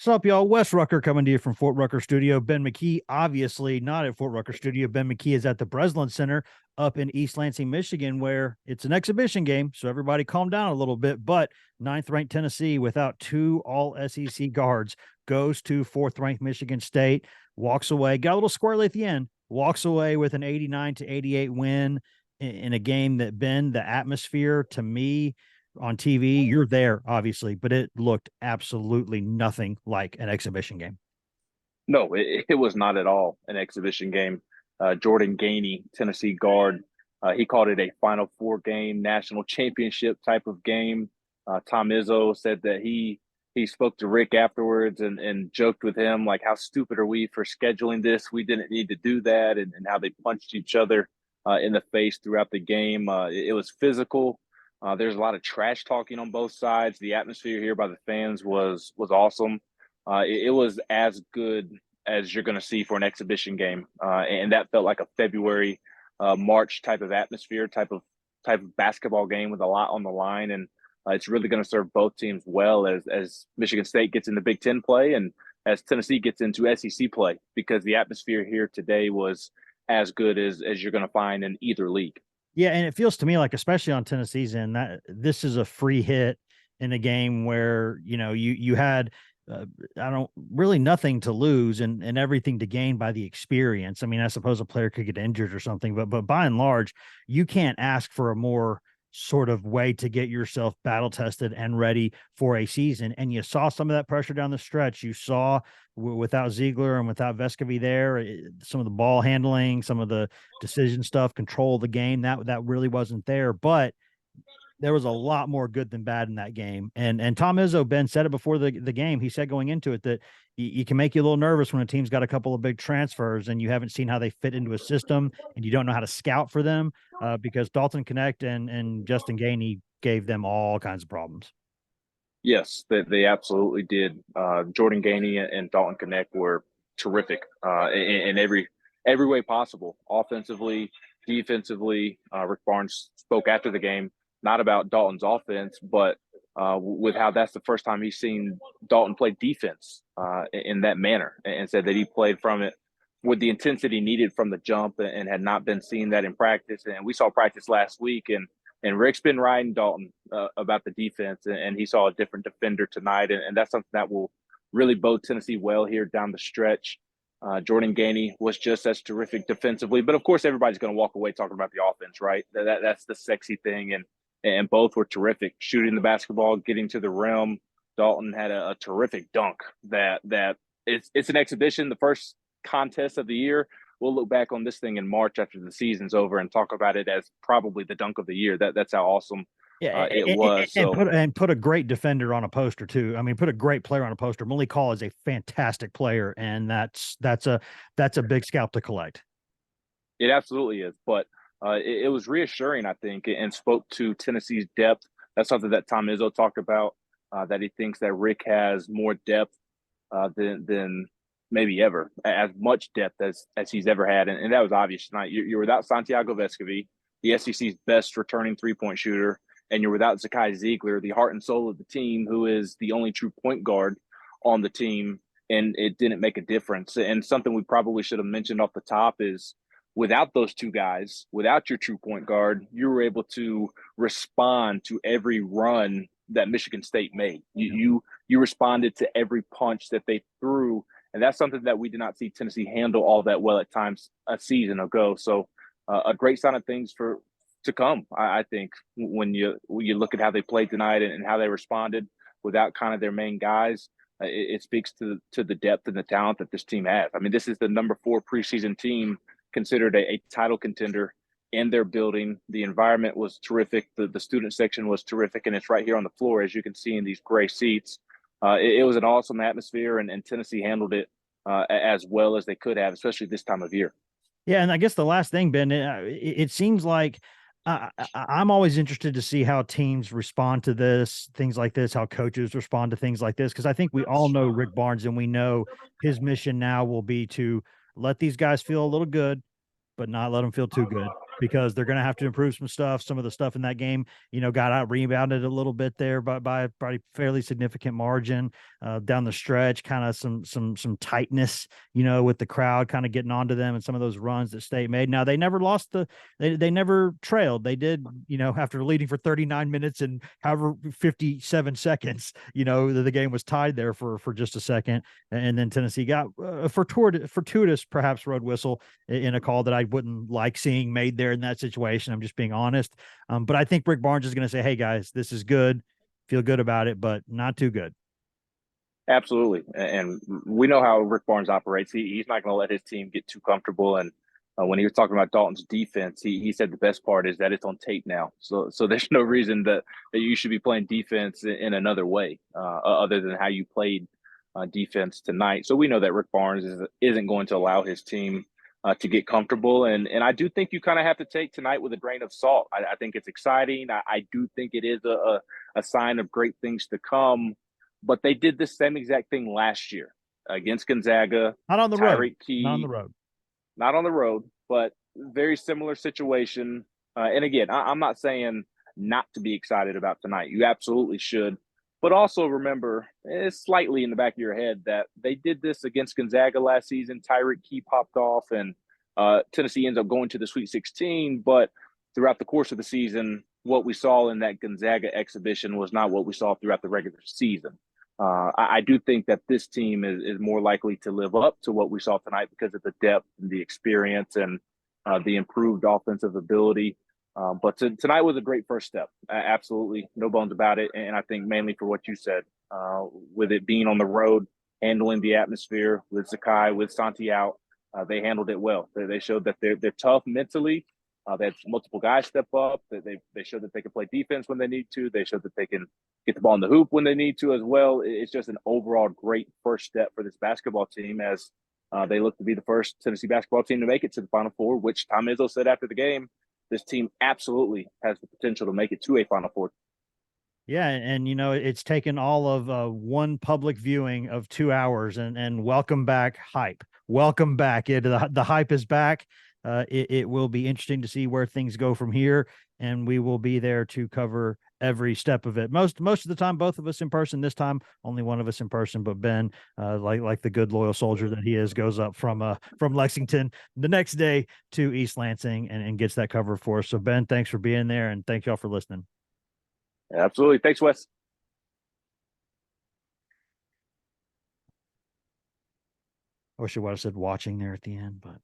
What's up, y'all? Wes Rucker coming to you from Fort Rucker Studio. Ben McKee, obviously not at Fort Rucker Studio. Ben McKee is at the Breslin Center up in East Lansing, Michigan, where it's an exhibition game. So everybody calm down a little bit. But ninth ranked Tennessee, without two all SEC guards, goes to fourth ranked Michigan State, walks away, got a little squirrely at the end, walks away with an 89-88 win in a game that, Ben, the atmosphere to me on TV, you're there, obviously, but it looked absolutely nothing like an exhibition game. No, it was not at all an exhibition game. Jordan Gainey, Tennessee guard, he called it a Final Four game, national championship type of game. Tom Izzo said that he spoke to Rick afterwards and joked with him like, how stupid are we for scheduling this? We didn't need to do that, and how they punched each other in the face throughout the game. It was physical. There's a lot of trash talking on both sides. The atmosphere here by the fans was awesome. It was as good as you're going to see for an exhibition game, and that felt like a February, March type of atmosphere, type of basketball game with a lot on the line, and it's really going to serve both teams well as Michigan State gets into Big Ten play and as Tennessee gets into SEC play, because the atmosphere here today was as good as you're going to find in either league. Yeah, and it feels to me like, especially on Tennessee's end, that this is a free hit in a game where you had I don't really nothing to lose and everything to gain by the experience. I mean, I suppose a player could get injured or something, but by and large, you can't ask for a more sort of way to get yourself battle tested and ready for a season. And you saw some of that pressure down the stretch. You saw without Ziegler and without Vescovy there, some of the ball handling, some of the decision stuff, control of the game, that really wasn't there. But there was a lot more good than bad in that game. And Tom Izzo, Ben, said it before the game. He said going into it that you can make you a little nervous when a team's got a couple of big transfers and you haven't seen how they fit into a system and you don't know how to scout for them, because Dalton Connect and Justin Gainey gave them all kinds of problems. Yes, they absolutely did. Jordan Gainey and Dalton Connect were terrific in every way possible, offensively, defensively. Rick Barnes spoke after the game, not about Dalton's offense, but with how that's the first time he's seen Dalton play defense in that manner, and said that he played from it with the intensity needed from the jump and had not been seeing that in practice. And we saw practice last week, and Rick's been riding Dalton about the defense, and he saw a different defender tonight, and that's something that will really bode Tennessee well here down the stretch. Jordan Gainey was just as terrific defensively, but of course everybody's going to walk away talking about the offense, right? That's the sexy thing, and both were terrific, shooting the basketball, getting to the rim. Dalton had a terrific dunk that it's an exhibition, the first contest of the year. We'll look back on this thing in March after the season's over and talk about it as probably the dunk of the year. That's how awesome Yeah, it was. So put a great defender on a poster too. I mean, put a great player on a poster. Malik Hall is a fantastic player, and that's a big scalp to collect. it absolutely is. But it was reassuring, I think, and spoke to Tennessee's depth. That's something that Tom Izzo talked about, that he thinks that Rick has more depth than maybe ever, as much depth as he's ever had. And that was obvious tonight. You're without Santiago Vescovi, the SEC's best returning three-point shooter, and you're without Zakai Ziegler, the heart and soul of the team, who is the only true point guard on the team, and it didn't make a difference. And something we probably should have mentioned off the top is without those two guys, without your true point guard, you were able to respond to every run that Michigan State made. You responded to every punch that they threw, and that's something that we did not see Tennessee handle all that well at times a season ago. So a great sign of things to come, I think, when you look at how they played tonight and how they responded without kind of their main guys. It speaks to the depth and the talent that this team has. I mean, this is the number 4 preseason team, considered a title contender in their building. The environment was terrific. The student section was terrific, and it's right here on the floor, as you can see in these gray seats. It was an awesome atmosphere, and Tennessee handled it as well as they could have, especially this time of year. Yeah, and I guess the last thing, Ben, it seems like I'm always interested to see how teams respond to things like this, how coaches respond to things like this, because I think we all know Rick Barnes, and we know his mission now will be to let these guys feel a little good, but not let them feel too good. because they're going to have to improve some stuff. Some of the stuff in that game, got out rebounded a little bit there, but by a probably fairly significant margin down the stretch. Kind of some tightness, with the crowd kind of getting onto them and some of those runs that State made. Now they never lost they never trailed. They did, after leading for 39 minutes and however 57 seconds, the game was tied there for just a second, and then Tennessee got a fortuitous perhaps road whistle in a call that I wouldn't like seeing made there in that situation. I'm just being honest. But I think Rick Barnes is going to say, hey guys, this is good. Feel good about it, but not too good. Absolutely. And we know how Rick Barnes operates. He's not going to let his team get too comfortable. And when he was talking about Dalton's defense, he said the best part is that it's on tape now. So there's no reason that you should be playing defense in another way other than how you played defense tonight. So we know that Rick Barnes isn't going to allow his team to get comfortable. And I do think you kind of have to take tonight with a grain of salt. I think it's exciting. I do think it is a sign of great things to come. But they did the same exact thing last year against Gonzaga. Not on the road. Key, not on the road. Not on the road, but very similar situation. And again, I'm not saying not to be excited about tonight. You absolutely should. But also remember, it's slightly in the back of your head that they did this against Gonzaga last season. Tyreek Key popped off, and Tennessee ends up going to the Sweet 16. But throughout the course of the season, what we saw in that Gonzaga exhibition was not what we saw throughout the regular season. I do think that this team is more likely to live up to what we saw tonight because of the depth and the experience and the improved offensive ability. But tonight was a great first step. Absolutely. No bones about it. And I think mainly for what you said, with it being on the road, handling the atmosphere with Zakai, with Santi out, they handled it well. They showed that they're tough mentally. They had multiple guys step up. They showed that they can play defense when they need to. They showed that they can get the ball in the hoop when they need to as well. It's just an overall great first step for this basketball team as they look to be the first Tennessee basketball team to make it to the Final Four, which Tom Izzo said after the game, this team absolutely has the potential to make it to a Final Four. Yeah, and it's taken all of one public viewing of 2 hours, and welcome back hype. Welcome back. The hype is back. It will be interesting to see where things go from here, and we will be there to cover every step of it. Most of the time, both of us in person. This time, only one of us in person. But Ben, like the good loyal soldier that he is, goes up from Lexington the next day to East Lansing and gets that cover for us. So Ben, thanks for being there, and thank y'all for listening. Absolutely. Thanks, Wes. I wish I would have said watching there at the end, but